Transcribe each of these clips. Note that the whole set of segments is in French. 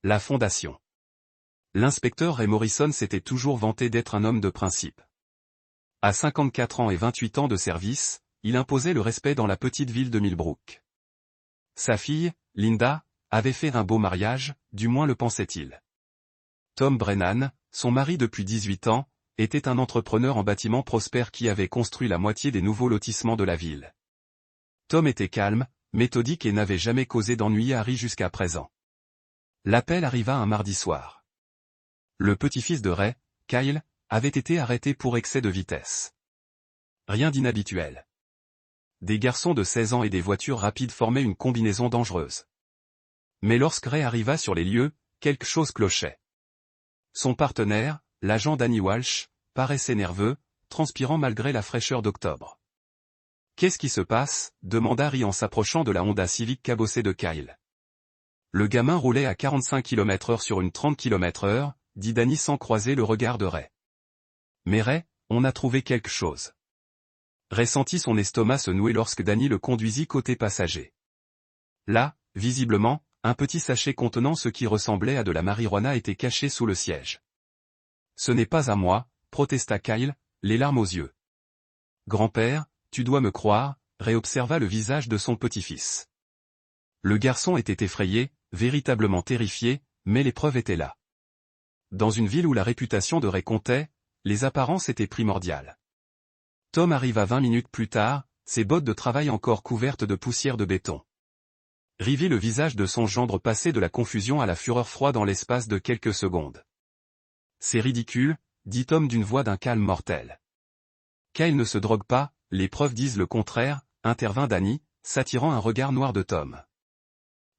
La Fondation. L'inspecteur Ray Morrison s'était toujours vanté d'être un homme de principe. À 54 ans et 28 ans de service, il imposait le respect dans la petite ville de Millbrook. Sa fille, Linda, avait fait un beau mariage, du moins le pensait-il. Tom Brennan, son mari depuis 18 ans, était un entrepreneur en bâtiment prospère qui avait construit la moitié des nouveaux lotissements de la ville. Tom était calme, méthodique et n'avait jamais causé d'ennui à Harry jusqu'à présent. L'appel arriva un mardi soir. Le petit-fils de Ray, Kyle, avait été arrêté pour excès de vitesse. Rien d'inhabituel. Des garçons de 16 ans et des voitures rapides formaient une combinaison dangereuse. Mais lorsque Ray arriva sur les lieux, quelque chose clochait. Son partenaire, l'agent Danny Walsh, paraissait nerveux, transpirant malgré la fraîcheur d'octobre. « Qu'est-ce qui se passe » demanda Harry en s'approchant de la Honda Civic cabossée de Kyle. Le gamin roulait à 45 km/h sur une 30 km/h, dit Danny sans croiser le regard de Ray. Mais Ray, on a trouvé quelque chose. Ray sentit son estomac se nouer lorsque Danny le conduisit côté passager. Là, visiblement, un petit sachet contenant ce qui ressemblait à de la marijuana était caché sous le siège. « Ce n'est pas à moi » protesta Kyle, les larmes aux yeux. « Grand-père, tu dois me croire » Ray observa le visage de son petit-fils. Le garçon était effrayé, véritablement terrifié, mais les preuves étaient là. Dans une ville où la réputation de Ray comptait, les apparences étaient primordiales. Tom arriva 20 minutes plus tard, ses bottes de travail encore couvertes de poussière de béton. Ray vit le visage de son gendre passer de la confusion à la fureur froide en l'espace de quelques secondes. « C'est ridicule » dit Tom d'une voix d'un calme mortel. « Kyle ne se drogue pas, les preuves disent le contraire » intervint Danny, s'attirant un regard noir de Tom.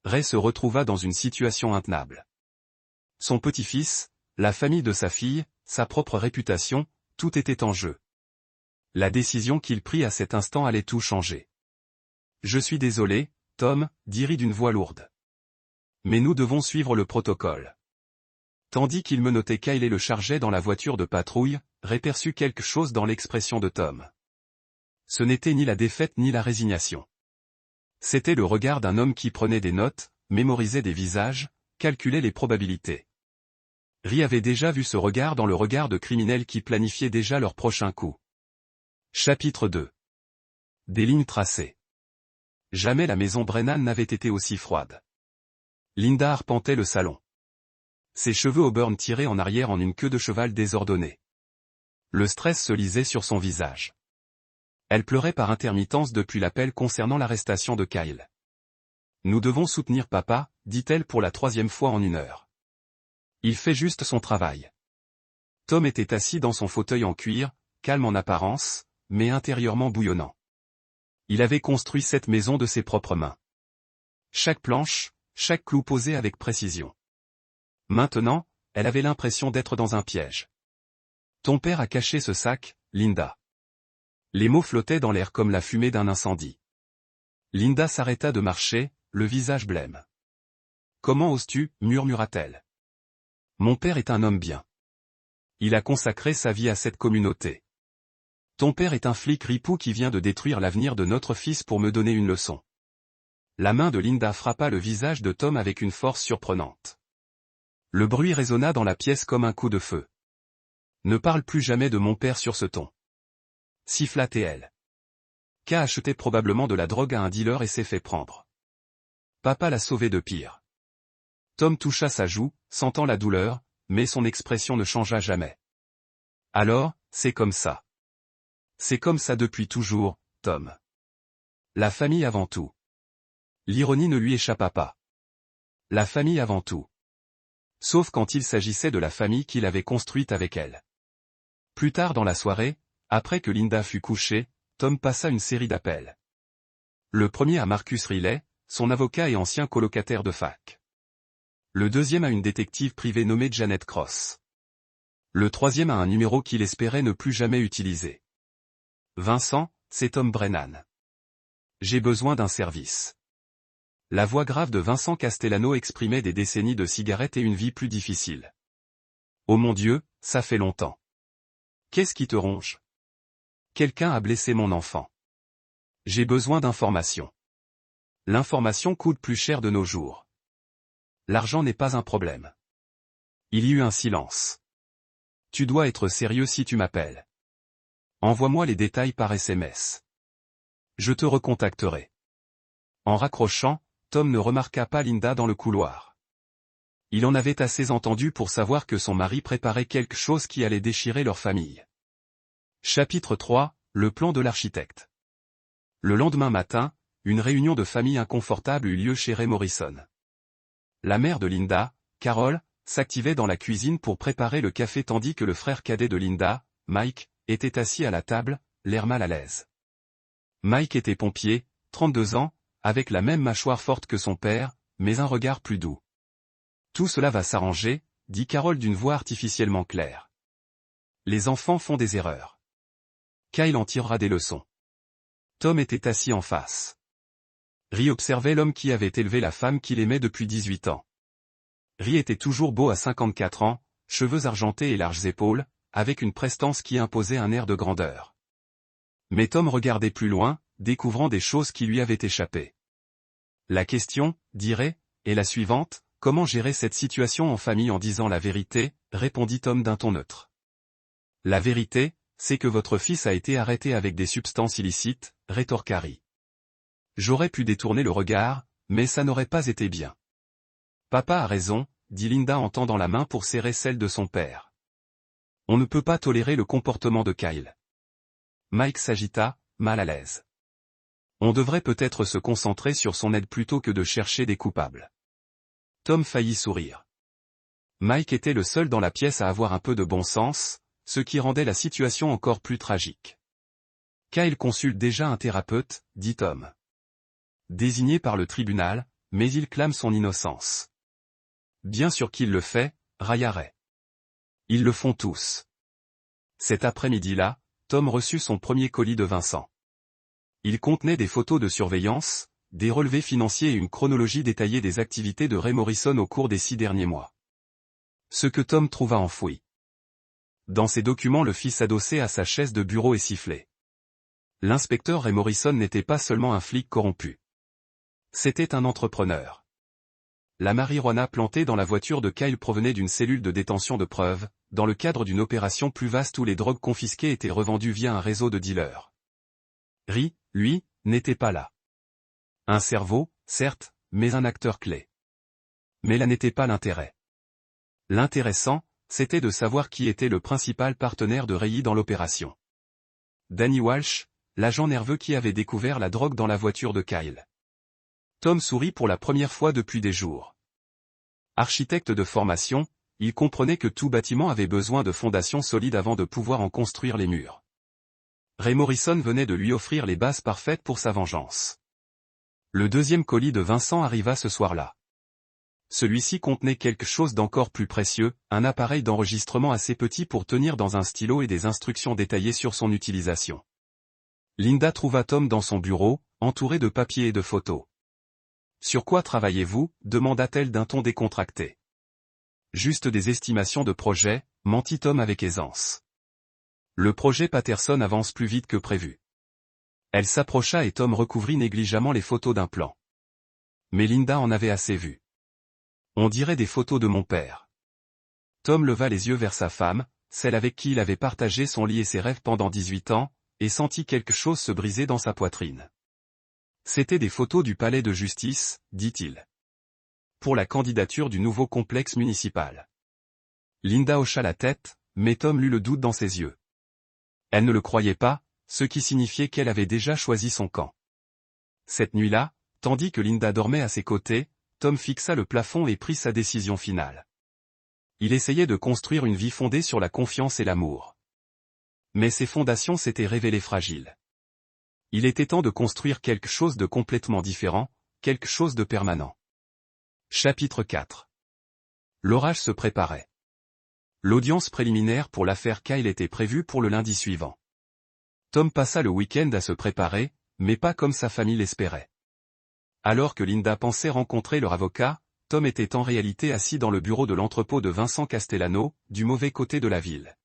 Ray se retrouva dans une situation intenable. Son petit-fils, la famille de sa fille, sa propre réputation, tout était en jeu. La décision qu'il prit à cet instant allait tout changer. « Je suis désolé, Tom » dit Ray d'une voix lourde. « Mais nous devons suivre le protocole. » Tandis qu'il menottait Kyle et le chargeait dans la voiture de patrouille, Ray perçut quelque chose dans l'expression de Tom. Ce n'était ni la défaite ni la résignation. C'était le regard d'un homme qui prenait des notes, mémorisait des visages, calculait les probabilités. Ray avait déjà vu ce regard dans le regard de criminels qui planifiaient déjà leur prochain coup. Chapitre 2. Des lignes tracées. Jamais la maison Brennan n'avait été aussi froide. Linda arpentait le salon. Ses cheveux auburn tiraient en arrière en une queue de cheval désordonnée. Le stress se lisait sur son visage. Elle pleurait par intermittence depuis l'appel concernant l'arrestation de Kyle. « Nous devons soutenir papa » dit-elle pour la 3e fois en 1 heure. « Il fait juste son travail. » Tom était assis dans son fauteuil en cuir, calme en apparence, mais intérieurement bouillonnant. Il avait construit cette maison de ses propres mains. Chaque planche, chaque clou posé avec précision. Maintenant, elle avait l'impression d'être dans un piège. « Ton père a caché ce sac, Linda. » Les mots flottaient dans l'air comme la fumée d'un incendie. Linda s'arrêta de marcher, le visage blême. « Comment oses-tu » murmura-t-elle. « Mon père est un homme bien. Il a consacré sa vie à cette communauté. Ton père est un flic ripou qui vient de détruire l'avenir de notre fils pour me donner une leçon. » La main de Linda frappa le visage de Tom avec une force surprenante. Le bruit résonna dans la pièce comme un coup de feu. « Ne parle plus jamais de mon père sur ce ton. » Siffla-t-elle. K achetait probablement de la drogue à un dealer et s'est fait prendre. Papa l'a sauvé de pire. Tom toucha sa joue, sentant la douleur, mais son expression ne changea jamais. Alors, c'est comme ça. C'est comme ça depuis toujours, Tom. La famille avant tout. L'ironie ne lui échappa pas. La famille avant tout. Sauf quand il s'agissait de la famille qu'il avait construite avec elle. Plus tard dans la soirée, après que Linda fut couchée, Tom passa une série d'appels. Le premier à Marcus Riley, son avocat et ancien colocataire de fac. Le deuxième à une détective privée nommée Janet Cross. Le troisième à un numéro qu'il espérait ne plus jamais utiliser. Vincent, c'est Tom Brennan. J'ai besoin d'un service. La voix grave de Vincent Castellano exprimait des décennies de cigarettes et une vie plus difficile. Oh mon Dieu, ça fait longtemps. Qu'est-ce qui te ronge ? Quelqu'un a blessé mon enfant. J'ai besoin d'informations. L'information coûte plus cher de nos jours. L'argent n'est pas un problème. Il y eut un silence. Tu dois être sérieux si tu m'appelles. Envoie-moi les détails par SMS. Je te recontacterai. En raccrochant, Tom ne remarqua pas Linda dans le couloir. Il en avait assez entendu pour savoir que son mari préparait quelque chose qui allait déchirer leur famille. Chapitre 3, le plan de l'architecte. Le lendemain matin, une réunion de famille inconfortable eut lieu chez Ray Morrison. La mère de Linda, Carol, s'activait dans la cuisine pour préparer le café tandis que le frère cadet de Linda, Mike, était assis à la table, l'air mal à l'aise. Mike était pompier, 32 ans, avec la même mâchoire forte que son père, mais un regard plus doux. Tout cela va s'arranger, dit Carol d'une voix artificiellement claire. Les enfants font des erreurs. Kyle en tirera des leçons. Tom était assis en face. Ry observait l'homme qui avait élevé la femme qu'il aimait depuis 18 ans. Ry était toujours beau à 54 ans, cheveux argentés et larges épaules, avec une prestance qui imposait un air de grandeur. Mais Tom regardait plus loin, découvrant des choses qui lui avaient échappé. La question, dit Ray, est la suivante, comment gérer cette situation en famille en disant la vérité, répondit Tom d'un ton neutre. La vérité, c'est que votre fils a été arrêté avec des substances illicites, rétorqua Ry. J'aurais pu détourner le regard, mais ça n'aurait pas été bien. Papa a raison, dit Linda en tendant la main pour serrer celle de son père. On ne peut pas tolérer le comportement de Kyle. Mike s'agita, mal à l'aise. On devrait peut-être se concentrer sur son aide plutôt que de chercher des coupables. Tom faillit sourire. Mike était le seul dans la pièce à avoir un peu de bon sens, ce qui rendait la situation encore plus tragique. Kyle consulte déjà un thérapeute, dit Tom. Désigné par le tribunal, mais il clame son innocence. Bien sûr qu'il le fait, railla Ray. Ils le font tous. Cet après-midi-là, Tom reçut son premier colis de Vincent. Il contenait des photos de surveillance, des relevés financiers et une chronologie détaillée des activités de Ray Morrison au cours des 6 derniers mois. Ce que Tom trouva enfoui. Dans ces documents, le fils adossé à sa chaise de bureau et sifflait. L'inspecteur Ray Morrison n'était pas seulement un flic corrompu. C'était un entrepreneur. La marijuana plantée dans la voiture de Kyle provenait d'une cellule de détention de preuves, dans le cadre d'une opération plus vaste où les drogues confisquées étaient revendues via un réseau de dealers. Ry, lui, n'était pas là. Un cerveau, certes, mais un acteur clé. Mais là n'était pas l'intérêt. L'intéressant, c'était de savoir qui était le principal partenaire de Ray dans l'opération. Danny Walsh, l'agent nerveux qui avait découvert la drogue dans la voiture de Kyle. Tom sourit pour la première fois depuis des jours. Architecte de formation, il comprenait que tout bâtiment avait besoin de fondations solides avant de pouvoir en construire les murs. Ray Morrison venait de lui offrir les bases parfaites pour sa vengeance. Le deuxième colis de Vincent arriva ce soir-là. Celui-ci contenait quelque chose d'encore plus précieux, un appareil d'enregistrement assez petit pour tenir dans un stylo et des instructions détaillées sur son utilisation. Linda trouva Tom dans son bureau, entouré de papiers et de photos. « Sur quoi travaillez-vous » demanda-t-elle d'un ton décontracté. « Juste des estimations de projet » mentit Tom avec aisance. Le projet Patterson avance plus vite que prévu. Elle s'approcha et Tom recouvrit négligemment les photos d'un plan. Mais Linda en avait assez vu. On dirait des photos de mon père. Tom leva les yeux vers sa femme, celle avec qui il avait partagé son lit et ses rêves pendant 18 ans, et sentit quelque chose se briser dans sa poitrine. C'étaient des photos du palais de justice, dit-il. Pour la candidature du nouveau complexe municipal. Linda hocha la tête, mais Tom lut le doute dans ses yeux. Elle ne le croyait pas, ce qui signifiait qu'elle avait déjà choisi son camp. Cette nuit-là, tandis que Linda dormait à ses côtés, Tom fixa le plafond et prit sa décision finale. Il essayait de construire une vie fondée sur la confiance et l'amour. Mais ses fondations s'étaient révélées fragiles. Il était temps de construire quelque chose de complètement différent, quelque chose de permanent. Chapitre 4. L'orage se préparait. L'audience préliminaire pour l'affaire Kyle était prévue pour le lundi suivant. Tom passa le week-end à se préparer, mais pas comme sa famille l'espérait. Alors que Linda pensait rencontrer leur avocat, Tom était en réalité assis dans le bureau de l'entrepôt de Vincent Castellano, du mauvais côté de la ville.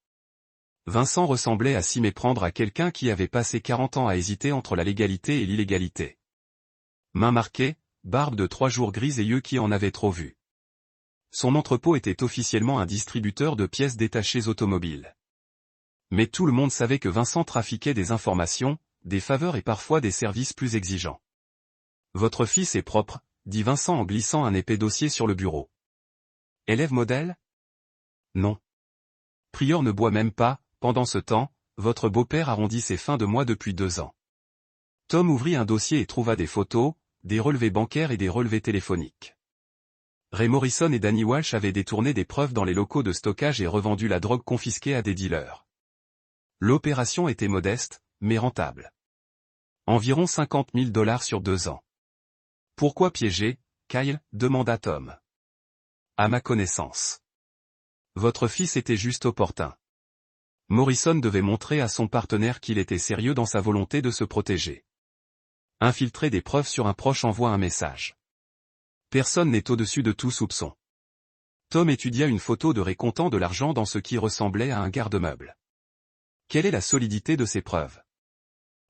Vincent ressemblait à s'y méprendre à quelqu'un qui avait passé 40 ans à hésiter entre la légalité et l'illégalité. Main marquée, barbe de 3 jours grise et yeux qui en avaient trop vu. Son entrepôt était officiellement un distributeur de pièces détachées automobiles. Mais tout le monde savait que Vincent trafiquait des informations, des faveurs et parfois des services plus exigeants. Votre fils est propre, dit Vincent en glissant un épais dossier sur le bureau. Élève modèle? Non. Prieur ne boit même pas, pendant ce temps, votre beau-père arrondit ses fins de mois depuis 2 ans. Tom ouvrit un dossier et trouva des photos, des relevés bancaires et des relevés téléphoniques. Ray Morrison et Danny Walsh avaient détourné des preuves dans les locaux de stockage et revendu la drogue confisquée à des dealers. L'opération était modeste, mais rentable. Environ 50 000 $ sur 2 ans. Pourquoi piéger, Kyle? Demanda Tom. À ma connaissance. Votre fils était juste opportun. Morrison devait montrer à son partenaire qu'il était sérieux dans sa volonté de se protéger. Infiltrer des preuves sur un proche envoie un message. Personne n'est au-dessus de tout soupçon. Tom étudia une photo de Ray comptant de l'argent dans ce qui ressemblait à un garde-meuble. Quelle est la solidité de ces preuves?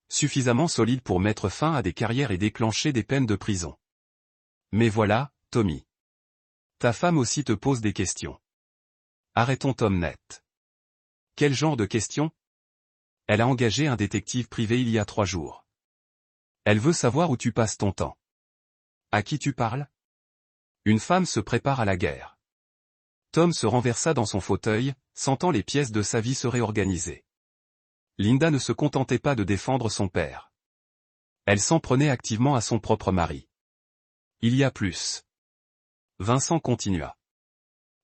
Suffisamment solide pour mettre fin à des carrières et déclencher des peines de prison. Mais voilà, Tommy. Ta femme aussi te pose des questions. Arrêtons Tom net. Quel genre de questions? Elle a engagé un détective privé il y a 3 jours. Elle veut savoir où tu passes ton temps. À qui tu parles? Une femme se prépare à la guerre. Tom se renversa dans son fauteuil, sentant les pièces de sa vie se réorganiser. Linda ne se contentait pas de défendre son père. Elle s'en prenait activement à son propre mari. Il y a plus. Vincent continua.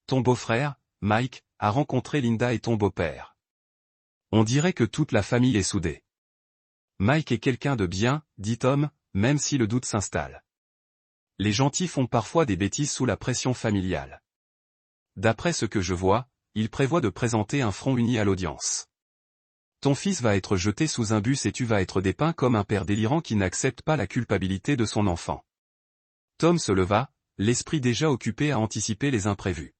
Ton beau-frère, Mike, a rencontré Linda et ton beau-père. On dirait que toute la famille est soudée. Mike est quelqu'un de bien, dit Tom, même si le doute s'installe. Les gentils font parfois des bêtises sous la pression familiale. D'après ce que je vois, il prévoit de présenter un front uni à l'audience. Ton fils va être jeté sous un bus et tu vas être dépeint comme un père délirant qui n'accepte pas la culpabilité de son enfant. Tom se leva, l'esprit déjà occupé à anticiper les imprévus.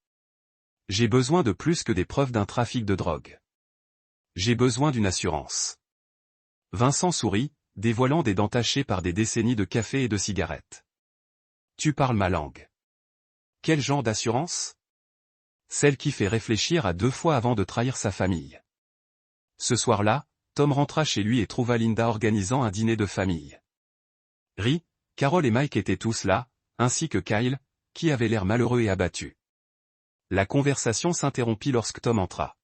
J'ai besoin de plus que des preuves d'un trafic de drogue. J'ai besoin d'une assurance. Vincent sourit, dévoilant des dents tachées par des décennies de café et de cigarettes. Tu parles ma langue. Quel genre d'assurance? Celle qui fait réfléchir à 2 fois avant de trahir sa famille. Ce soir-là, Tom rentra chez lui et trouva Linda organisant un dîner de famille. Ray, Carol et Mike étaient tous là, ainsi que Kyle, qui avait l'air malheureux et abattu. La conversation s'interrompit lorsque Tom entra.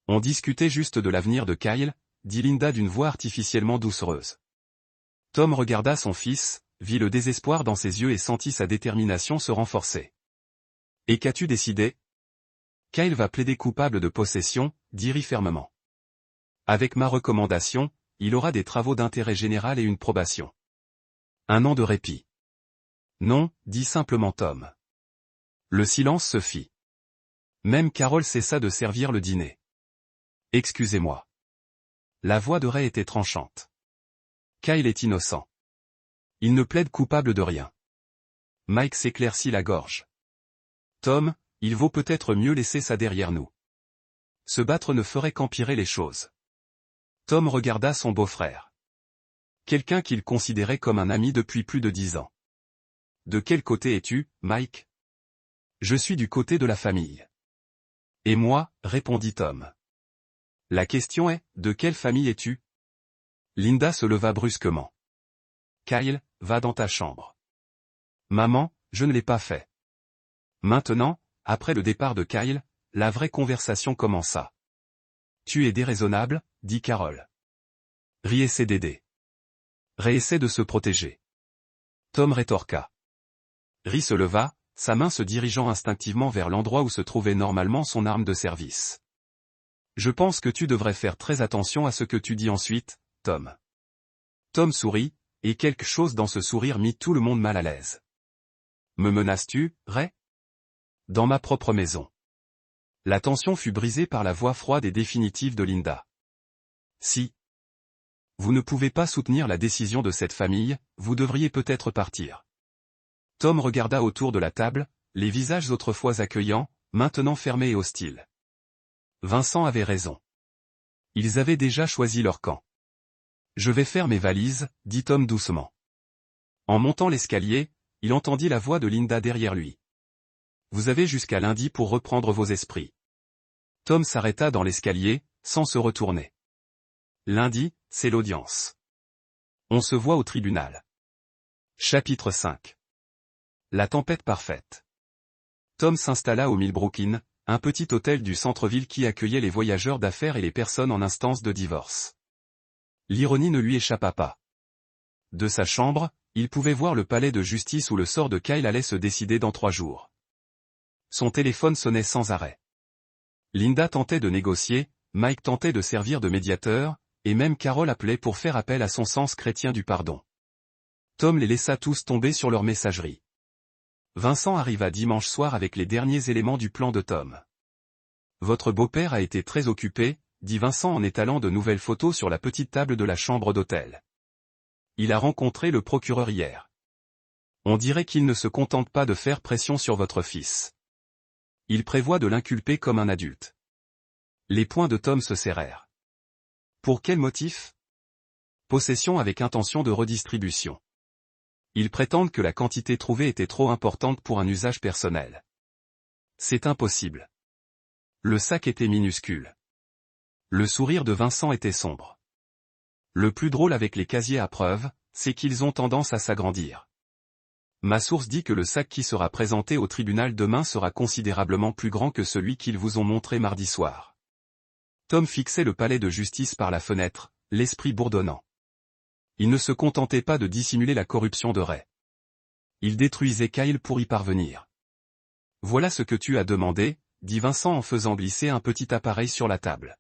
On discutait juste de l'avenir de Kyle, dit Linda d'une voix artificiellement doucereuse. Tom regarda son fils, vit le désespoir dans ses yeux et sentit sa détermination se renforcer. Et qu'as-tu décidé? Kyle va plaider coupable de possession, dit Ray fermement. Avec ma recommandation, il aura des travaux d'intérêt général et une probation. 1 an de répit. Non, dit simplement Tom. Le silence se fit. Même Carol cessa de servir le dîner. Excusez-moi. La voix de Ray était tranchante. Kyle est innocent. Il ne plaide coupable de rien. Mike s'éclaircit la gorge. Tom, il vaut peut-être mieux laisser ça derrière nous. Se battre ne ferait qu'empirer les choses. Tom regarda son beau-frère. Quelqu'un qu'il considérait comme un ami depuis plus de 10 ans. De quel côté es-tu, Mike? Je suis du côté de la famille. Et moi, répondit Tom. La question est, de quelle famille es-tu? Linda se leva brusquement. Kyle, va dans ta chambre. Maman, je ne l'ai pas fait. Maintenant, après le départ de Kyle, la vraie conversation commença. Tu es déraisonnable, dit Carol. Ray essaie d'aider. Ray essaie de se protéger. Tom rétorqua. Ray se leva, sa main se dirigeant instinctivement vers l'endroit où se trouvait normalement son arme de service. Je pense que tu devrais faire très attention à ce que tu dis ensuite, Tom. Tom sourit, et quelque chose dans ce sourire mit tout le monde mal à l'aise. Me menaces-tu, Ray? Dans ma propre maison. La tension fut brisée par la voix froide et définitive de Linda. Si vous ne pouvez pas soutenir la décision de cette famille, vous devriez peut-être partir. Tom regarda autour de la table, les visages autrefois accueillants, maintenant fermés et hostiles. Vincent avait raison. Ils avaient déjà choisi leur camp. Je vais faire mes valises, dit Tom doucement. En montant l'escalier, il entendit la voix de Linda derrière lui. Vous avez jusqu'à lundi pour reprendre vos esprits. Tom s'arrêta dans l'escalier, sans se retourner. Lundi, c'est l'audience. On se voit au tribunal. Chapitre 5. La tempête parfaite. Tom s'installa au Millbrook Inn, un petit hôtel du centre-ville qui accueillait les voyageurs d'affaires et les personnes en instance de divorce. L'ironie ne lui échappa pas. De sa chambre, il pouvait voir le palais de justice où le sort de Kyle allait se décider dans 3 jours. Son téléphone sonnait sans arrêt. Linda tentait de négocier, Mike tentait de servir de médiateur, et même Carol appelait pour faire appel à son sens chrétien du pardon. Tom les laissa tous tomber sur leur messagerie. Vincent arriva dimanche soir avec les derniers éléments du plan de Tom. « Votre beau-père a été très occupé », dit Vincent en étalant de nouvelles photos sur la petite table de la chambre d'hôtel. « Il a rencontré le procureur hier. On dirait qu'il ne se contente pas de faire pression sur votre fils. Il prévoit de l'inculper comme un adulte. » Les poings de Tom se serrèrent. Pour quel motif? Possession avec intention de redistribution. Ils prétendent que la quantité trouvée était trop importante pour un usage personnel. C'est impossible. Le sac était minuscule. Le sourire de Vincent était sombre. Le plus drôle avec les casiers à preuves, c'est qu'ils ont tendance à s'agrandir. Ma source dit que le sac qui sera présenté au tribunal demain sera considérablement plus grand que celui qu'ils vous ont montré mardi soir. Tom fixait le palais de justice par la fenêtre, l'esprit bourdonnant. Il ne se contentait pas de dissimuler la corruption de Ray. Il détruisait Kyle pour y parvenir. « Voilà ce que tu as demandé », dit Vincent en faisant glisser un petit appareil sur la table.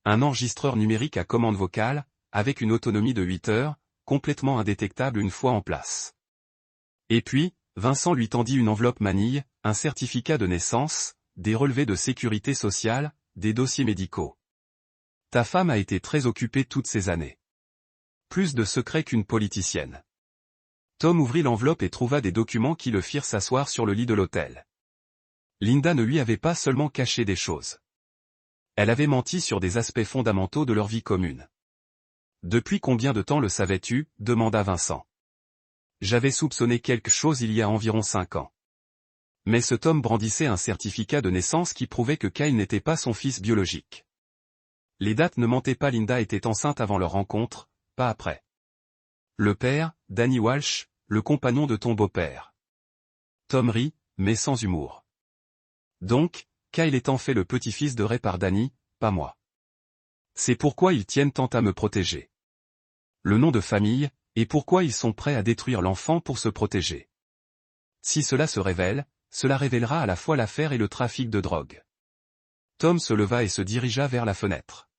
Un enregistreur numérique à commande vocale, avec une autonomie de 8 heures, complètement indétectable une fois en place. Et puis, Vincent lui tendit une enveloppe manille, un certificat de naissance, des relevés de sécurité sociale, des dossiers médicaux. « Ta femme a été très occupée toutes ces années. Plus de secrets qu'une politicienne. » Tom ouvrit l'enveloppe et trouva des documents qui le firent s'asseoir sur le lit de l'hôtel. Linda ne lui avait pas seulement caché des choses. Elle avait menti sur des aspects fondamentaux de leur vie commune. « Depuis combien de temps le savais-tu » demanda Vincent. « J'avais soupçonné quelque chose il y a environ 5 ans. » Mais ce Tom brandissait un certificat de naissance qui prouvait que Kyle n'était pas son fils biologique. Les dates ne mentaient pas, Linda était enceinte avant leur rencontre, pas après. Le père, Danny Walsh, le compagnon de ton beau-père. Tom rit, mais sans humour. Donc, Kyle est en fait le petit-fils de Ray par Danny, pas moi. C'est pourquoi ils tiennent tant à me protéger. Le nom de famille, et pourquoi ils sont prêts à détruire l'enfant pour se protéger. Si cela se révèle, cela révélera à la fois l'affaire et le trafic de drogue. Tom se leva et se dirigea vers la fenêtre.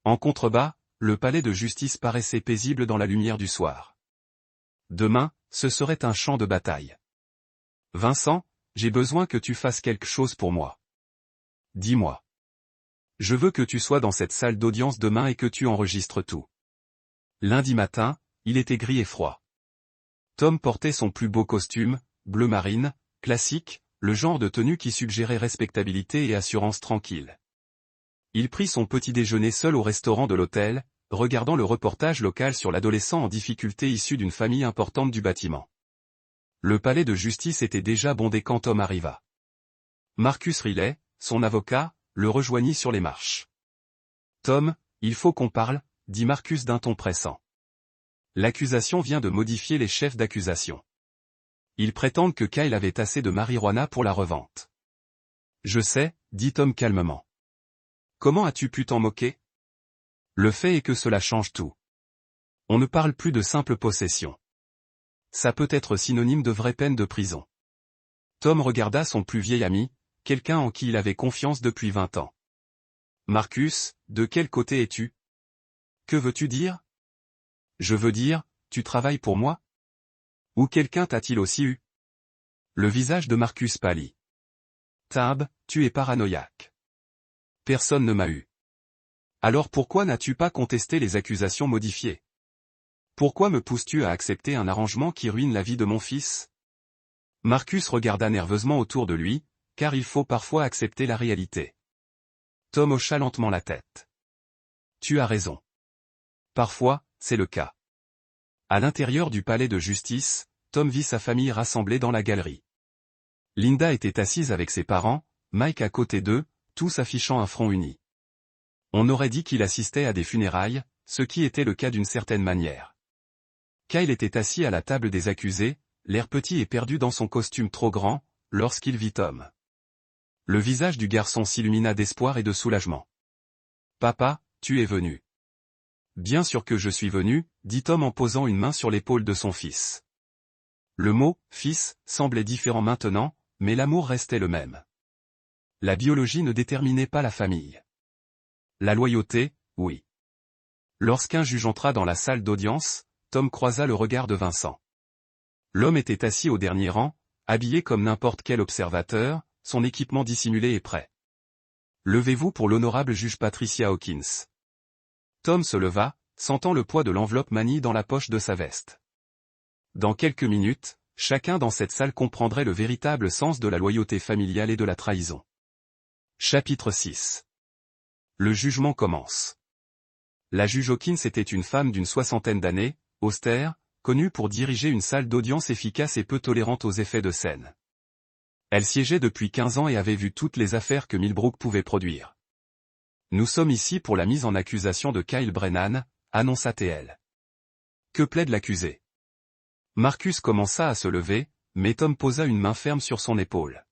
En contrebas, le palais de justice paraissait paisible dans la lumière du soir. Demain, ce serait un champ de bataille. Vincent, j'ai besoin que tu fasses quelque chose pour moi. Dis-moi. Je veux que tu sois dans cette salle d'audience demain et que tu enregistres tout. Lundi matin, il était gris et froid. Tom portait son plus beau costume, bleu marine, classique, le genre de tenue qui suggérait respectabilité et assurance tranquille. Il prit son petit déjeuner seul au restaurant de l'hôtel, regardant le reportage local sur l'adolescent en difficulté issu d'une famille importante du bâtiment. Le palais de justice était déjà bondé quand Tom arriva. Marcus Riley, son avocat, le rejoignit sur les marches. « Tom, il faut qu'on parle », dit Marcus d'un ton pressant. L'accusation vient de modifier les chefs d'accusation. Ils prétendent que Kyle avait assez de marijuana pour la revente. « Je sais », dit Tom calmement. « Comment as-tu pu t'en moquer ? Le fait est que cela change tout. On ne parle plus de simple possession. Ça peut être synonyme de vraie peine de prison. » Tom regarda son plus vieil ami, quelqu'un en qui il avait confiance depuis 20 ans. « Marcus, de quel côté es-tu ? Que veux-tu dire ? Je veux dire, tu travailles pour moi ? Ou quelqu'un t'a-t-il aussi eu ? » Le visage de Marcus pâlit. « Tab, tu es paranoïaque. Personne ne m'a eu. Alors pourquoi n'as-tu pas contesté les accusations modifiées ? Pourquoi me pousses-tu à accepter un arrangement qui ruine la vie de mon fils ? » Marcus regarda nerveusement autour de lui, car il faut parfois accepter la réalité. Tom hocha lentement la tête. « Tu as raison. Parfois, c'est le cas. » À l'intérieur du palais de justice, Tom vit sa famille rassemblée dans la galerie. Linda était assise avec ses parents, Mike à côté d'eux, tous affichant un front uni. On aurait dit qu'il assistait à des funérailles, ce qui était le cas d'une certaine manière. Kyle était assis à la table des accusés, l'air petit et perdu dans son costume trop grand, lorsqu'il vit Tom. Le visage du garçon s'illumina d'espoir et de soulagement. « Papa, tu es venu. »« Bien sûr que je suis venu, » dit Tom en posant une main sur l'épaule de son fils. Le mot « fils » semblait différent maintenant, mais l'amour restait le même. La biologie ne déterminait pas la famille. La loyauté, oui. Lorsqu'un juge entra dans la salle d'audience, Tom croisa le regard de Vincent. L'homme était assis au dernier rang, habillé comme n'importe quel observateur, son équipement dissimulé et prêt. « Levez-vous pour l'honorable juge Patricia Hawkins. » Tom se leva, sentant le poids de l'enveloppe manie dans la poche de sa veste. Dans quelques minutes, chacun dans cette salle comprendrait le véritable sens de la loyauté familiale et de la trahison. Chapitre 6. Le jugement commence. La juge Hawkins était une femme d'une soixantaine d'années, austère, connue pour diriger une salle d'audience efficace et peu tolérante aux effets de scène. Elle siégeait depuis 15 ans et avait vu toutes les affaires que Millbrook pouvait produire. « Nous sommes ici pour la mise en accusation de Kyle Brennan », annonça-t-elle. « Que plaide l'accusé ?» Marcus commença à se lever, mais Tom posa une main ferme sur son épaule.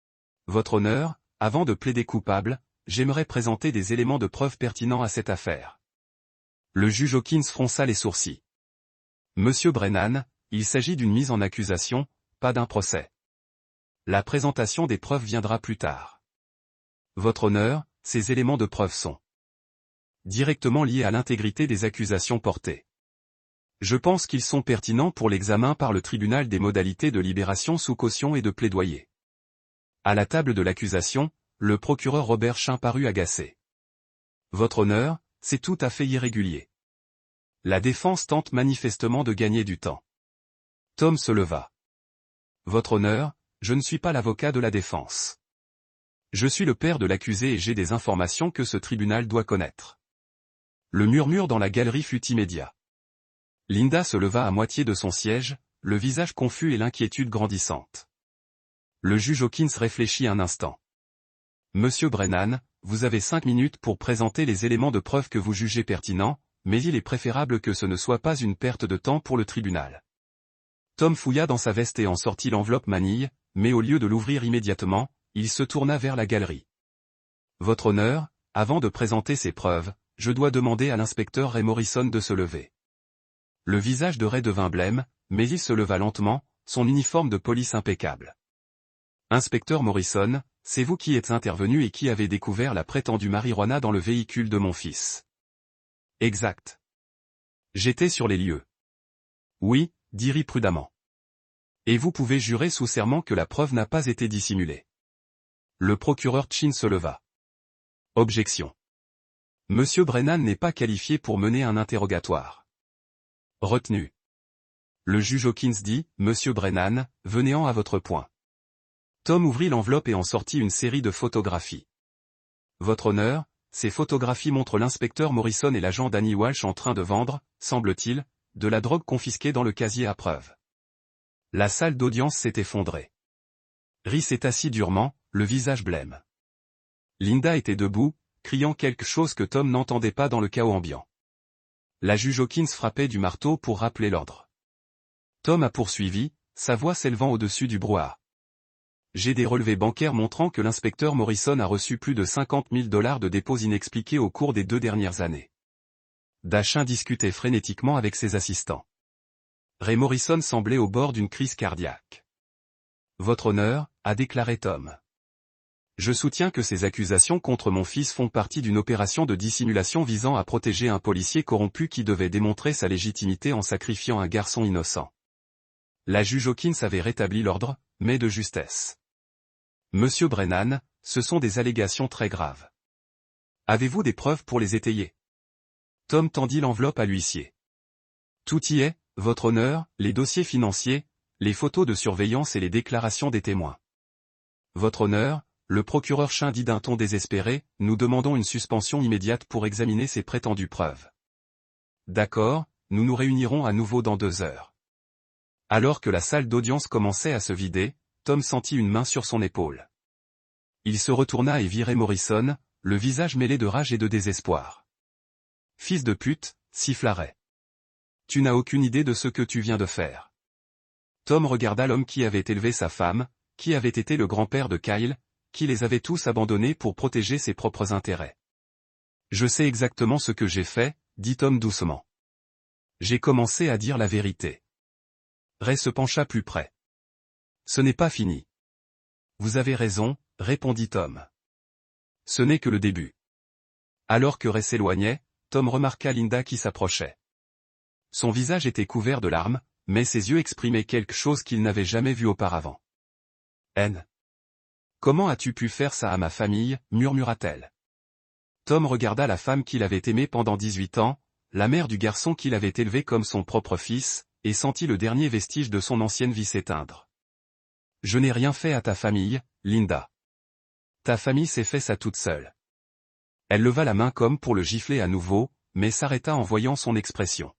« Votre honneur, avant de plaider coupable, j'aimerais présenter des éléments de preuve pertinents à cette affaire. » Le juge Hawkins fronça les sourcils. « Monsieur Brennan, il s'agit d'une mise en accusation, pas d'un procès. La présentation des preuves viendra plus tard. Votre honneur, ces éléments de preuve sont directement liés à l'intégrité des accusations portées. Je pense qu'ils sont pertinents pour l'examen par le tribunal des modalités de libération sous caution et de plaidoyer. » À la table de l'accusation, le procureur Robert Chin parut agacé. « Votre honneur, c'est tout à fait irrégulier. La défense tente manifestement de gagner du temps. » Tom se leva. « Votre honneur, je ne suis pas l'avocat de la défense. Je suis le père de l'accusé et j'ai des informations que ce tribunal doit connaître. » Le murmure dans la galerie fut immédiat. Linda se leva à moitié de son siège, le visage confus et l'inquiétude grandissante. Le juge Hawkins réfléchit un instant. « Monsieur Brennan, vous avez 5 minutes pour présenter les éléments de preuve que vous jugez pertinents, mais il est préférable que ce ne soit pas une perte de temps pour le tribunal. » Tom fouilla dans sa veste et en sortit l'enveloppe manille, mais au lieu de l'ouvrir immédiatement, il se tourna vers la galerie. « Votre honneur, avant de présenter ces preuves, je dois demander à l'inspecteur Ray Morrison de se lever. » Le visage de Ray devint blême, mais il se leva lentement, son uniforme de police impeccable. « Inspecteur Morrison, c'est vous qui êtes intervenu et qui avez découvert la prétendue marijuana dans le véhicule de mon fils. » « Exact. J'étais sur les lieux. » « Oui, » dit Ray prudemment. « Et vous pouvez jurer sous serment que la preuve n'a pas été dissimulée. » Le procureur Chin se leva. « Objection. Monsieur Brennan n'est pas qualifié pour mener un interrogatoire. » Retenu. Le juge Hawkins dit, « Monsieur Brennan, venez-en à votre point. » Tom ouvrit l'enveloppe et en sortit une série de photographies. « Votre honneur, ces photographies montrent l'inspecteur Morrison et l'agent Danny Walsh en train de vendre, semble-t-il, de la drogue confisquée dans le casier à preuves. » La salle d'audience s'est effondrée. Ray s'est assis durement, le visage blême. Linda était debout, criant quelque chose que Tom n'entendait pas dans le chaos ambiant. La juge Hawkins frappait du marteau pour rappeler l'ordre. Tom a poursuivi, sa voix s'élevant au-dessus du brouhaha. J'ai des relevés bancaires montrant que l'inspecteur Morrison a reçu plus de 50 000 $ de dépôts inexpliqués au cours des 2 dernières années. Dachin discutait frénétiquement avec ses assistants. Ray Morrison semblait au bord d'une crise cardiaque. Votre honneur, a déclaré Tom. Je soutiens que ces accusations contre mon fils font partie d'une opération de dissimulation visant à protéger un policier corrompu qui devait démontrer sa légitimité en sacrifiant un garçon innocent. La juge Hawkins avait rétabli l'ordre, mais de justesse. Monsieur Brennan, ce sont des allégations très graves. Avez-vous des preuves pour les étayer? Tom tendit l'enveloppe à l'huissier. Tout y est, votre honneur, les dossiers financiers, les photos de surveillance et les déclarations des témoins. Votre honneur, le procureur Chin dit d'un ton désespéré, nous demandons une suspension immédiate pour examiner ces prétendues preuves. D'accord, nous nous réunirons à nouveau dans 2 heures. Alors que la salle d'audience commençait à se vider, Tom sentit une main sur son épaule. Il se retourna et vit Ray Morrison, le visage mêlé de rage et de désespoir. « Fils de pute !» siffla Ray. « Tu n'as aucune idée de ce que tu viens de faire. » Tom regarda l'homme qui avait élevé sa femme, qui avait été le grand-père de Kyle, qui les avait tous abandonnés pour protéger ses propres intérêts. « Je sais exactement ce que j'ai fait, » dit Tom doucement. « J'ai commencé à dire la vérité. » Ray se pencha plus près. « Ce n'est pas fini. »« Vous avez raison, » répondit Tom. « Ce n'est que le début. » Alors que Ray s'éloignait, Tom remarqua Linda qui s'approchait. Son visage était couvert de larmes, mais ses yeux exprimaient quelque chose qu'il n'avait jamais vu auparavant. « Haine. Comment as-tu pu faire ça à ma famille ?» murmura-t-elle. Tom regarda la femme qu'il avait aimée pendant 18 ans, la mère du garçon qu'il avait élevé comme son propre fils, et sentit le dernier vestige de son ancienne vie s'éteindre. « Je n'ai rien fait à ta famille, Linda. Ta famille s'est fait ça toute seule. » Elle leva la main comme pour le gifler à nouveau, mais s'arrêta en voyant son expression.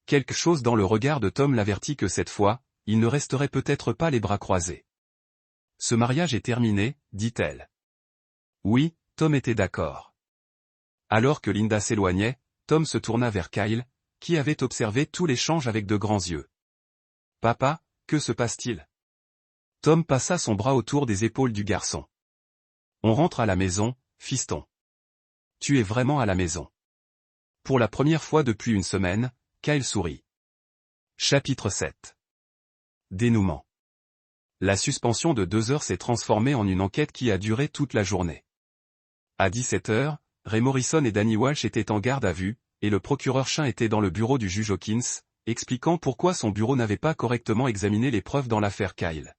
Quelque chose dans le regard de Tom l'avertit que cette fois, il ne resterait peut-être pas les bras croisés. « Ce mariage est terminé, » dit-elle. Oui, Tom était d'accord. Alors que Linda s'éloignait, Tom se tourna vers Kyle, qui avait observé tout l'échange avec de grands yeux. « Papa, que se passe-t-il » Tom passa son bras autour des épaules du garçon. « On rentre à la maison, fiston. Tu es vraiment à la maison. » Pour la première fois depuis une semaine, Kyle sourit. Chapitre 7. Dénouement. La suspension de 2 heures s'est transformée en une enquête qui a duré toute la journée. À 17 heures, Ray Morrison et Danny Walsh étaient en garde à vue, et le procureur Chin était dans le bureau du juge Hawkins, expliquant pourquoi son bureau n'avait pas correctement examiné les preuves dans l'affaire Kyle.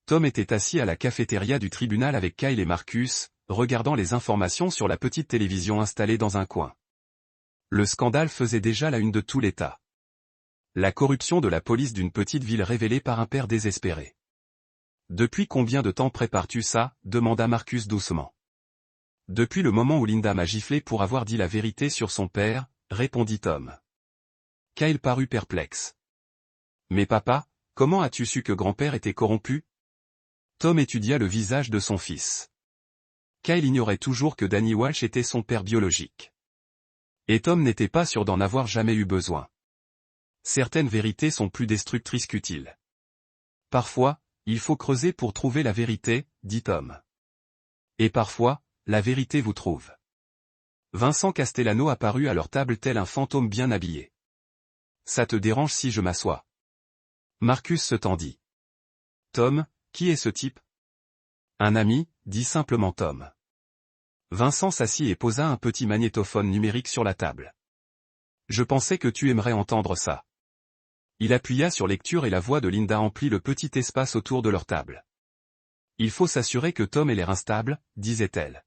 Tom était assis à la cafétéria du tribunal avec Kyle et Marcus, regardant les informations sur la petite télévision installée dans un coin. Le scandale faisait déjà la une de tout l'État. La corruption de la police d'une petite ville révélée par un père désespéré. « Depuis combien de temps prépares-tu ça ?» demanda Marcus doucement. « Depuis le moment où Linda m'a giflé pour avoir dit la vérité sur son père, » répondit Tom. Kyle parut perplexe. « Mais papa, comment as-tu su que grand-père était corrompu ?» Tom étudia le visage de son fils. Kyle ignorait toujours que Danny Walsh était son père biologique. Et Tom n'était pas sûr d'en avoir jamais eu besoin. Certaines vérités sont plus destructrices qu'utiles. Parfois, il faut creuser pour trouver la vérité, dit Tom. Et parfois, la vérité vous trouve. Vincent Castellano apparut à leur table tel un fantôme bien habillé. Ça te dérange si je m'assois? Marcus se tendit. Tom, qui est ce type? Un ami, dit simplement Tom. Vincent s'assit et posa un petit magnétophone numérique sur la table. Je pensais que tu aimerais entendre ça. Il appuya sur lecture et la voix de Linda emplit le petit espace autour de leur table. Il faut s'assurer que Tom ait l'air instable, disait-elle.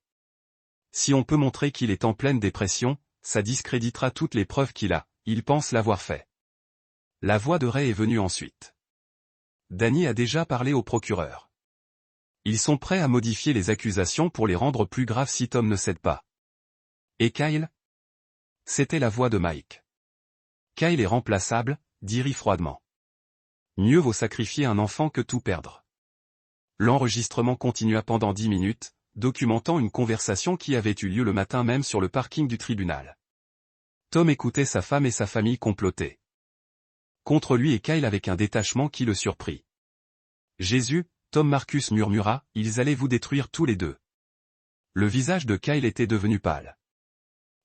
Si on peut montrer qu'il est en pleine dépression, ça discréditera toutes les preuves qu'il a, il pense l'avoir fait. La voix de Ray est venue ensuite. Danny a déjà parlé au procureur. Ils sont prêts à modifier les accusations pour les rendre plus graves si Tom ne cède pas. Et Kyle? C'était la voix de Mike. Kyle est remplaçable, dit Ray froidement. Mieux vaut sacrifier un enfant que tout perdre. L'enregistrement continua pendant 10 minutes, documentant une conversation qui avait eu lieu le matin même sur le parking du tribunal. Tom écoutait sa femme et sa famille comploter contre lui et Kyle avec un détachement qui le surprit. Jésus, Tom Marcus murmura, ils allaient vous détruire tous les deux. Le visage de Kyle était devenu pâle.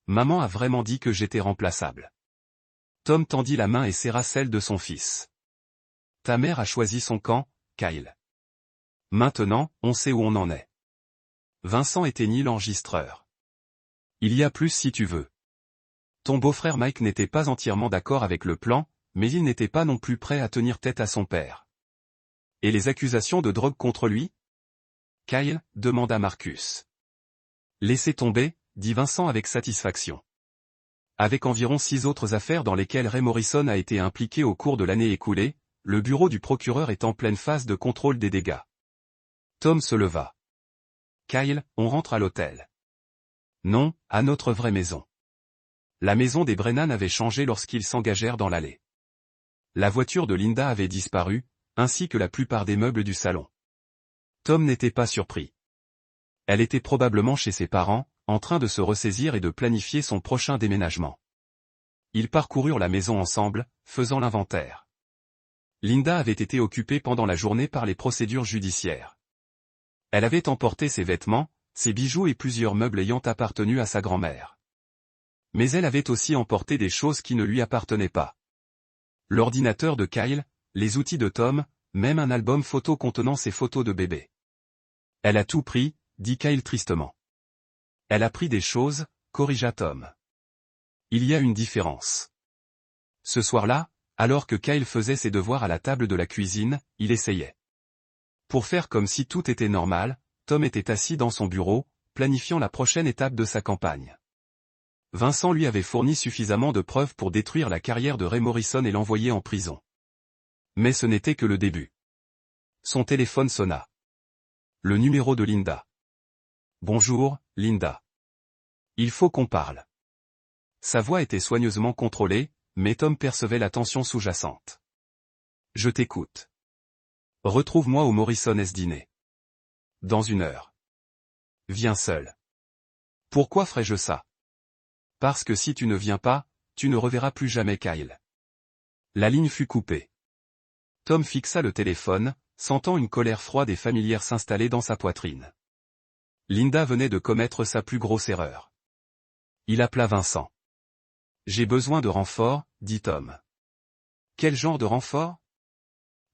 Maman a vraiment dit que j'étais remplaçable. Tom tendit la main et serra celle de son fils. Ta mère a choisi son camp, Kyle. Maintenant, on sait où on en est. Vincent éteignit l'enregistreur. Il y a plus si tu veux. Ton beau-frère Mike n'était pas entièrement d'accord avec le plan, mais il n'était pas non plus prêt à tenir tête à son père. Et les accusations de drogue contre lui? Kyle, demanda Marcus. Laissez tomber, dit Vincent avec satisfaction. Avec environ 6 autres affaires dans lesquelles Ray Morrison a été impliqué au cours de l'année écoulée, le bureau du procureur est en pleine phase de contrôle des dégâts. Tom se leva. Kyle, on rentre à l'hôtel. Non, à notre vraie maison. La maison des Brennan avait changé lorsqu'ils s'engagèrent dans l'allée. La voiture de Linda avait disparu, ainsi que la plupart des meubles du salon. Tom n'était pas surpris. Elle était probablement chez ses parents, en train de se ressaisir et de planifier son prochain déménagement. Ils parcoururent la maison ensemble, faisant l'inventaire. Linda avait été occupée pendant la journée par les procédures judiciaires. Elle avait emporté ses vêtements, ses bijoux et plusieurs meubles ayant appartenu à sa grand-mère. Mais elle avait aussi emporté des choses qui ne lui appartenaient pas. L'ordinateur de Kyle, les outils de Tom, même un album photo contenant ses photos de bébé. Elle a tout pris, dit Kyle tristement. Elle a pris des choses, corrigea Tom. Il y a une différence. Ce soir-là, alors que Kyle faisait ses devoirs à la table de la cuisine, il essayait. Pour faire comme si tout était normal, Tom était assis dans son bureau, planifiant la prochaine étape de sa campagne. Vincent lui avait fourni suffisamment de preuves pour détruire la carrière de Ray Morrison et l'envoyer en prison. Mais ce n'était que le début. Son téléphone sonna. Le numéro de Linda. Bonjour, Linda. Il faut qu'on parle. Sa voix était soigneusement contrôlée, mais Tom percevait la tension sous-jacente. Je t'écoute. Retrouve-moi au Morrison S dîner. Dans 1 heure. Viens seul. Pourquoi ferais-je ça? Parce que si tu ne viens pas, tu ne reverras plus jamais Kyle. La ligne fut coupée. Tom fixa le téléphone, sentant une colère froide et familière s'installer dans sa poitrine. Linda venait de commettre sa plus grosse erreur. Il appela Vincent. J'ai besoin de renfort, dit Tom. Quel genre de renfort?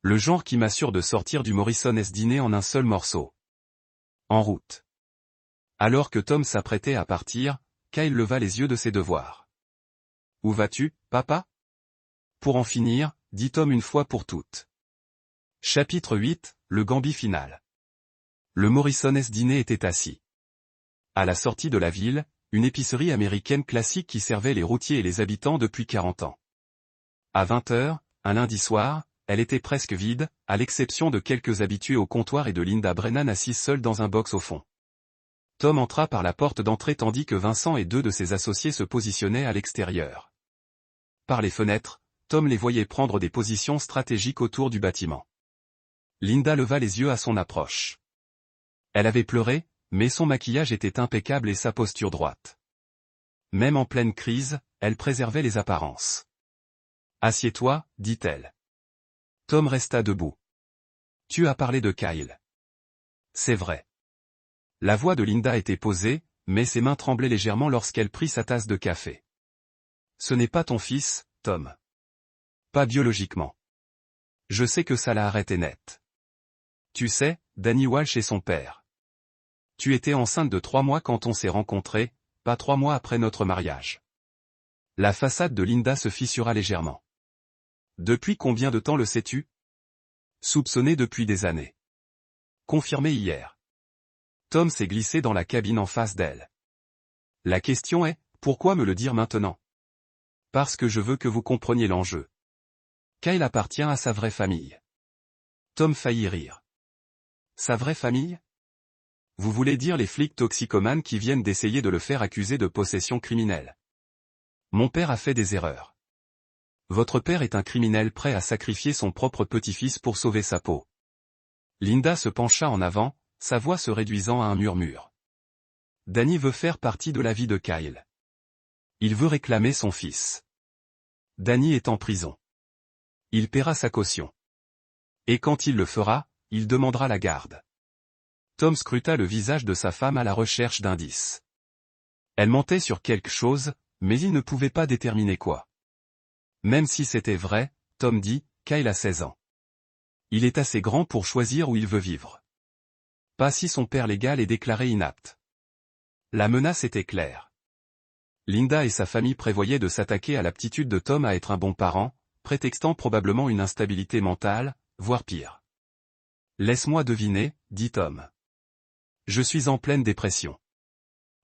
Le genre qui m'assure de sortir du Morrison S dîner en un seul morceau. En route. Alors que Tom s'apprêtait à partir, Kyle leva les yeux de ses devoirs. Où vas-tu, papa? Pour en finir, dit Tom une fois pour toutes. Chapitre 8, le Gambit final. Le Morrison S dîner était assis. À la sortie de la ville, une épicerie américaine classique qui servait les routiers et les habitants depuis 40 ans. À 20 h, un lundi soir, elle était presque vide, à l'exception de quelques habitués au comptoir et de Linda Brennan assise seule dans un box au fond. Tom entra par la porte d'entrée tandis que Vincent et 2 de ses associés se positionnaient à l'extérieur. Par les fenêtres, Tom les voyait prendre des positions stratégiques autour du bâtiment. Linda leva les yeux à son approche. Elle avait pleuré, mais son maquillage était impeccable et sa posture droite. Même en pleine crise, elle préservait les apparences. « Assieds-toi, dit-elle. » Tom resta debout. « Tu as parlé de Kyle. » »« C'est vrai. » La voix de Linda était posée, mais ses mains tremblaient légèrement lorsqu'elle prit sa tasse de café. « Ce n'est pas ton fils, Tom. Pas biologiquement. Je sais que ça l'a arrêté net. Tu sais, Danny Walsh est son père. Tu étais enceinte de 3 mois quand on s'est rencontrés, pas 3 mois après notre mariage. » La façade de Linda se fissura légèrement. « Depuis combien de temps le sais-tu? » Soupçonné depuis des années. Confirmé hier. Tom s'est glissé dans la cabine en face d'elle. « La question est, pourquoi me le dire maintenant? Parce que je veux que vous compreniez l'enjeu. Kyle appartient à sa vraie famille. » Tom faillit rire. « Sa vraie famille? Vous voulez dire les flics toxicomanes qui viennent d'essayer de le faire accuser de possession criminelle? Mon père a fait des erreurs. Votre père est un criminel prêt à sacrifier son propre petit-fils pour sauver sa peau. » Linda se pencha en avant, sa voix se réduisant à un murmure. Danny veut faire partie de la vie de Kyle. Il veut réclamer son fils. Danny est en prison. Il paiera sa caution. Et quand il le fera, il demandera la garde. Tom scruta le visage de sa femme à la recherche d'indices. Elle mentait sur quelque chose, mais il ne pouvait pas déterminer quoi. Même si c'était vrai, Tom dit, Kyle a 16 ans. Il est assez grand pour choisir où il veut vivre. Pas si son père légal est déclaré inapte. La menace était claire. Linda et sa famille prévoyaient de s'attaquer à l'aptitude de Tom à être un bon parent, prétextant probablement une instabilité mentale, voire pire. Laisse-moi deviner, dit Tom. Je suis en pleine dépression.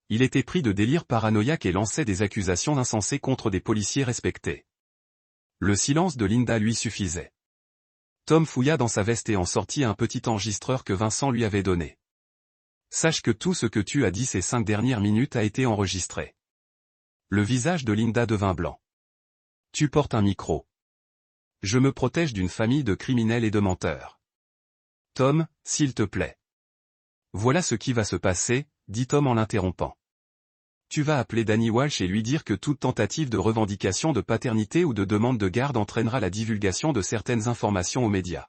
Il était pris de délire paranoïaque et lançait des accusations insensées contre des policiers respectés. Le silence de Linda lui suffisait. Tom fouilla dans sa veste et en sortit un petit enregistreur que Vincent lui avait donné. Sache que tout ce que tu as dit ces 5 dernières minutes a été enregistré. Le visage de Linda devint blanc. Tu portes un micro. Je me protège d'une famille de criminels et de menteurs. Tom, s'il te plaît. Voilà ce qui va se passer, dit Tom en l'interrompant. Tu vas appeler Danny Walsh et lui dire que toute tentative de revendication de paternité ou de demande de garde entraînera la divulgation de certaines informations aux médias.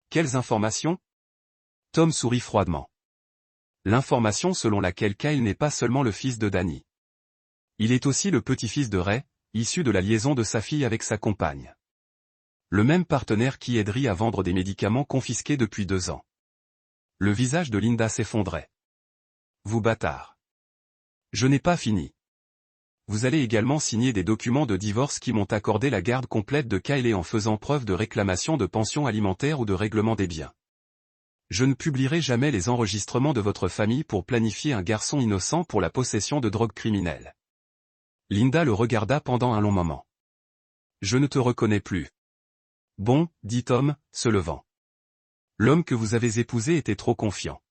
Quelles informations? Tom sourit froidement. L'information selon laquelle Kyle n'est pas seulement le fils de Danny. Il est aussi le petit-fils de Ray, issu de la liaison de sa fille avec sa compagne. Le même partenaire qui aiderait à vendre des médicaments confisqués depuis 2 ans. Le visage de Linda s'effondrait. Vous bâtard. Je n'ai pas fini. Vous allez également signer des documents de divorce qui m'ont accordé la garde complète de Kyle en faisant preuve de réclamation de pension alimentaire ou de règlement des biens. Je ne publierai jamais les enregistrements de votre famille pour planifier un garçon innocent pour la possession de drogue criminelle. Linda le regarda pendant un long moment. Je ne te reconnais plus. Bon, dit Tom, se levant. L'homme que vous avez épousé était trop confiant.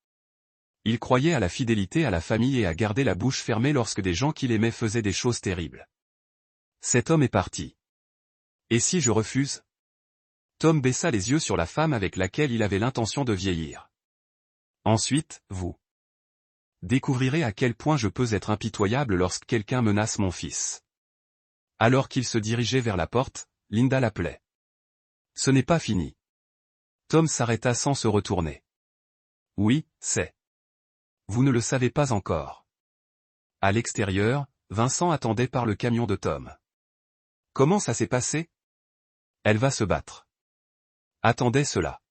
Il croyait à la fidélité à la famille et à garder la bouche fermée lorsque des gens qu'il aimait faisaient des choses terribles. Cet homme est parti. Et si je refuse? Tom baissa les yeux sur la femme avec laquelle il avait l'intention de vieillir. Ensuite, vous découvrirez à quel point je peux être impitoyable lorsque quelqu'un menace mon fils. Alors qu'il se dirigeait vers la porte, Linda l'appelait. Ce n'est pas fini. Tom s'arrêta sans se retourner. Oui, c'est. Vous ne le savez pas encore. À l'extérieur, Vincent attendait par le camion de Tom. Comment ça s'est passé? Elle va se battre. Attendez cela.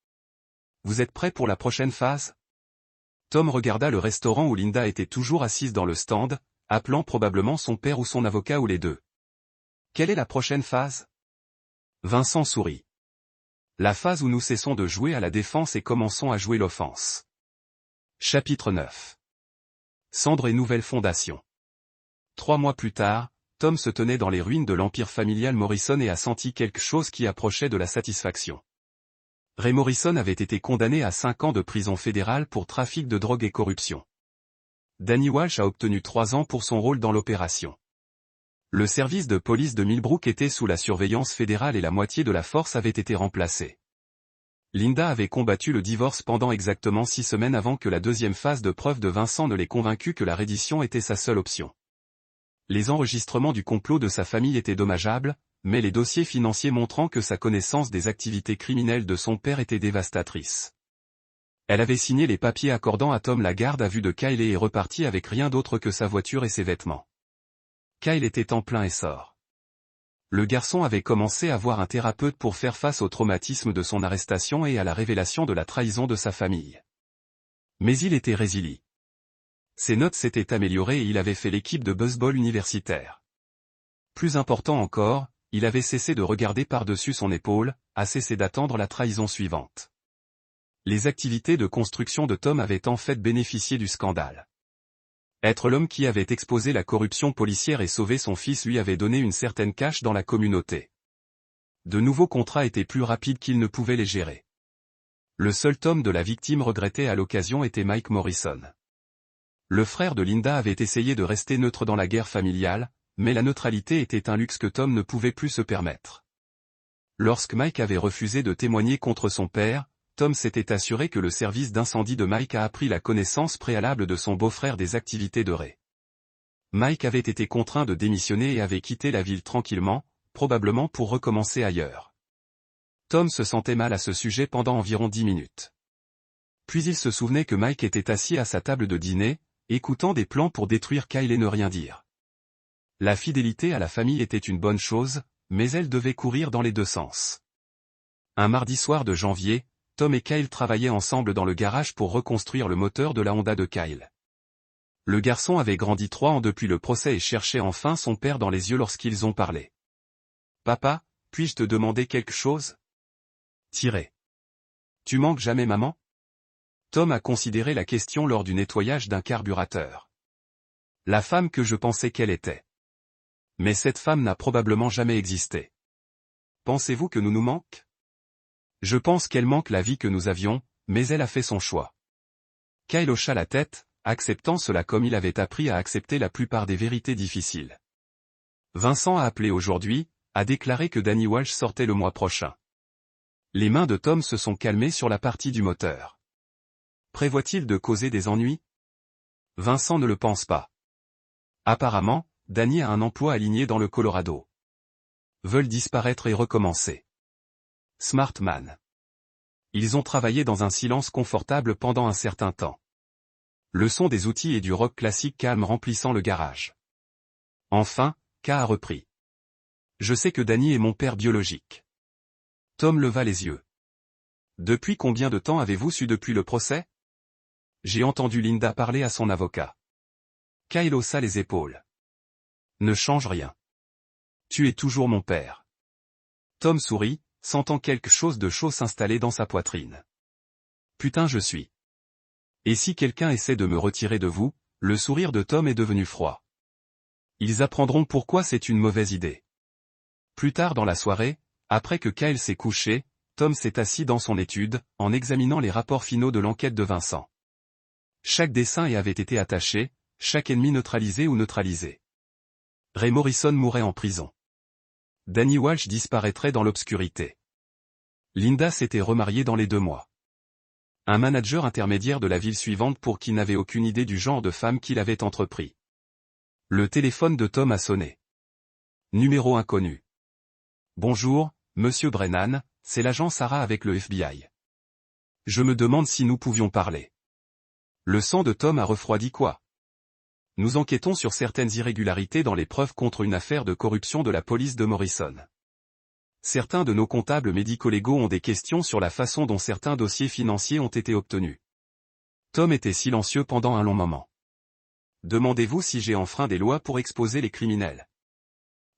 Vous êtes prêt pour la prochaine phase? Tom regarda le restaurant où Linda était toujours assise dans le stand, appelant probablement son père ou son avocat ou les deux. Quelle est la prochaine phase? Vincent sourit. La phase où nous cessons de jouer à la défense et commençons à jouer l'offense. Chapitre 9. Cendre et nouvelle fondation. 3 mois plus tard, Tom se tenait dans les ruines de l'empire familial Morrison et a senti quelque chose qui approchait de la satisfaction. Ray Morrison avait été condamné à 5 ans de prison fédérale pour trafic de drogue et corruption. Danny Walsh a obtenu 3 ans pour son rôle dans l'opération. Le service de police de Millbrook était sous la surveillance fédérale et la moitié de la force avait été remplacée. Linda avait combattu le divorce pendant exactement 6 semaines avant que la deuxième phase de preuve de Vincent ne l'ait convaincu que la reddition était sa seule option. Les enregistrements du complot de sa famille étaient dommageables, mais les dossiers financiers montrant que sa connaissance des activités criminelles de son père était dévastatrice. Elle avait signé les papiers accordant à Tom la garde à vue de Kyle et est repartie avec rien d'autre que sa voiture et ses vêtements. Kyle était en plein essor. Le garçon avait commencé à voir un thérapeute pour faire face au traumatisme de son arrestation et à la révélation de la trahison de sa famille. Mais il était résilient. Ses notes s'étaient améliorées et il avait fait l'équipe de baseball universitaire. Plus important encore, il avait cessé de regarder par-dessus son épaule, a cessé d'attendre la trahison suivante. Les activités de construction de Tom avaient en fait bénéficié du scandale. Être l'homme qui avait exposé la corruption policière et sauvé son fils lui avait donné une certaine cache dans la communauté. De nouveaux contrats étaient plus rapides qu'il ne pouvait les gérer. Le seul Tom de la victime regretté à l'occasion était Mike Morrison. Le frère de Linda avait essayé de rester neutre dans la guerre familiale, mais la neutralité était un luxe que Tom ne pouvait plus se permettre. Lorsque Mike avait refusé de témoigner contre son père, Tom s'était assuré que le service d'incendie de Mike a appris la connaissance préalable de son beau-frère des activités de Ray. Mike avait été contraint de démissionner et avait quitté la ville tranquillement, probablement pour recommencer ailleurs. Tom se sentait mal à ce sujet pendant environ 10 minutes. Puis il se souvenait que Mike était assis à sa table de dîner, écoutant des plans pour détruire Kyle et ne rien dire. La fidélité à la famille était une bonne chose, mais elle devait courir dans les deux sens. Un mardi soir de janvier, Tom et Kyle travaillaient ensemble dans le garage pour reconstruire le moteur de la Honda de Kyle. Le garçon avait grandi 3 ans depuis le procès et cherchait enfin son père dans les yeux lorsqu'ils ont parlé. « Papa, puis-je te demander quelque chose ?» Tu manques jamais maman? Tom a considéré la question lors du nettoyage d'un carburateur. La femme que je pensais qu'elle était. Mais cette femme n'a probablement jamais existé. Pensez-vous que nous manque? Je pense qu'elle manque la vie que nous avions, mais elle a fait son choix. Kyle hocha la tête, acceptant cela comme il avait appris à accepter la plupart des vérités difficiles. Vincent a appelé aujourd'hui, a déclaré que Danny Walsh sortait le mois prochain. Les mains de Tom se sont calmées sur la partie du moteur. Prévoit-il de causer des ennuis? Vincent ne le pense pas. Apparemment, Danny a un emploi aligné dans le Colorado. Veulent disparaître et recommencer. Smart man. Ils ont travaillé dans un silence confortable pendant un certain temps. Le son des outils et du rock classique calme remplissant le garage. Enfin, K a repris. Je sais que Danny est mon père biologique. Tom leva les yeux. Depuis combien de temps avez-vous su depuis le procès? J'ai entendu Linda parler à son avocat. Kyle haussa les épaules. Ne change rien. Tu es toujours mon père. Tom sourit, sentant quelque chose de chaud s'installer dans sa poitrine. Putain je suis. Et si quelqu'un essaie de me retirer de vous, le sourire de Tom est devenu froid. Ils apprendront pourquoi c'est une mauvaise idée. Plus tard dans la soirée, après que Kyle s'est couché, Tom s'est assis dans son étude, en examinant les rapports finaux de l'enquête de Vincent. Chaque dessin y avait été attaché, chaque ennemi neutralisé ou neutralisé. Ray Morrison mourrait en prison. Danny Walsh disparaîtrait dans l'obscurité. Linda s'était remariée dans les 2 mois. Un manager intermédiaire de la ville suivante pour qui n'avait aucune idée du genre de femme qu'il avait entrepris. Le téléphone de Tom a sonné. Numéro inconnu. Bonjour, monsieur Brennan, c'est l'agent Sarah avec le FBI. Je me demande si nous pouvions parler. Le sang de Tom a refroidi quoi? Nous enquêtons sur certaines irrégularités dans les preuves contre une affaire de corruption de la police de Morrison. Certains de nos comptables médico-légaux ont des questions sur la façon dont certains dossiers financiers ont été obtenus. Tom était silencieux pendant un long moment. Demandez-vous si j'ai enfreint des lois pour exposer les criminels.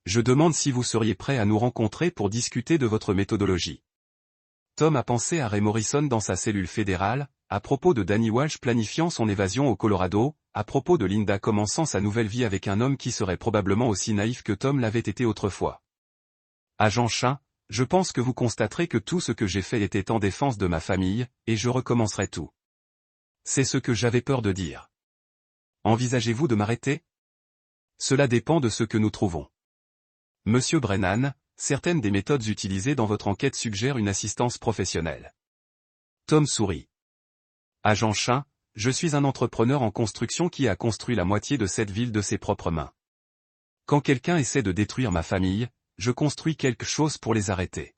Je demande si vous seriez prêt à nous rencontrer pour discuter de votre méthodologie. Tom a pensé à Ray Morrison dans sa cellule fédérale, à propos de Danny Walsh planifiant son évasion au Colorado, à propos de Linda commençant sa nouvelle vie avec un homme qui serait probablement aussi naïf que Tom l'avait été autrefois. Agent Chin, je pense que vous constaterez que tout ce que j'ai fait était en défense de ma famille, et je recommencerai tout. C'est ce que j'avais peur de dire. Envisagez-vous de m'arrêter? Cela dépend de ce que nous trouvons. Monsieur Brennan, certaines des méthodes utilisées dans votre enquête suggèrent une assistance professionnelle. Tom sourit. Agent Chin, je suis un entrepreneur en construction qui a construit la moitié de cette ville de ses propres mains. Quand quelqu'un essaie de détruire ma famille, je construis quelque chose pour les arrêter.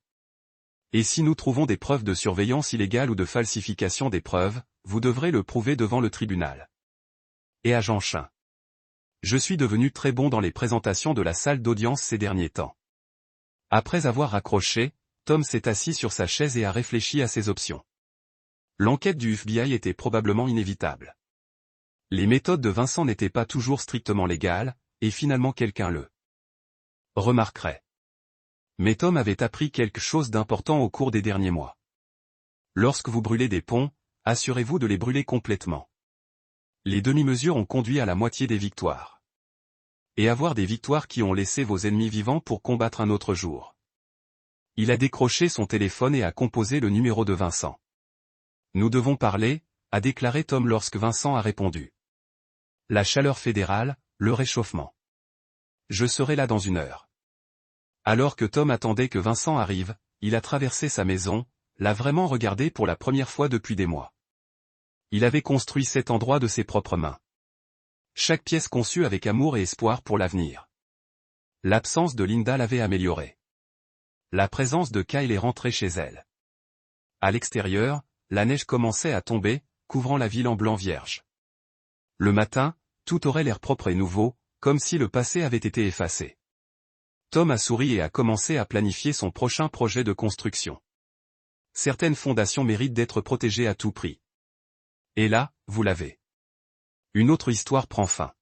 Et si nous trouvons des preuves de surveillance illégale ou de falsification des preuves, vous devrez le prouver devant le tribunal. Et agent Chin. Je suis devenu très bon dans les présentations de la salle d'audience ces derniers temps. Après avoir raccroché, Tom s'est assis sur sa chaise et a réfléchi à ses options. L'enquête du FBI était probablement inévitable. Les méthodes de Vincent n'étaient pas toujours strictement légales, et finalement quelqu'un le remarquerait. Mais Tom avait appris quelque chose d'important au cours des derniers mois. Lorsque vous brûlez des ponts, assurez-vous de les brûler complètement. Les demi-mesures ont conduit à la moitié des victoires. Et avoir des victoires qui ont laissé vos ennemis vivants pour combattre un autre jour. Il a décroché son téléphone et a composé le numéro de Vincent. Nous devons parler, a déclaré Tom lorsque Vincent a répondu. La chaleur fédérale, le réchauffement. Je serai là dans 1 heure. Alors que Tom attendait que Vincent arrive, il a traversé sa maison, l'a vraiment regardé pour la première fois depuis des mois. Il avait construit cet endroit de ses propres mains. Chaque pièce conçue avec amour et espoir pour l'avenir. L'absence de Linda l'avait amélioré. La présence de Kyle est rentrée chez elle. À l'extérieur, la neige commençait à tomber, couvrant la ville en blanc vierge. Le matin, tout aurait l'air propre et nouveau, comme si le passé avait été effacé. Tom a souri et a commencé à planifier son prochain projet de construction. Certaines fondations méritent d'être protégées à tout prix. Et là, vous l'avez. Une autre histoire prend fin.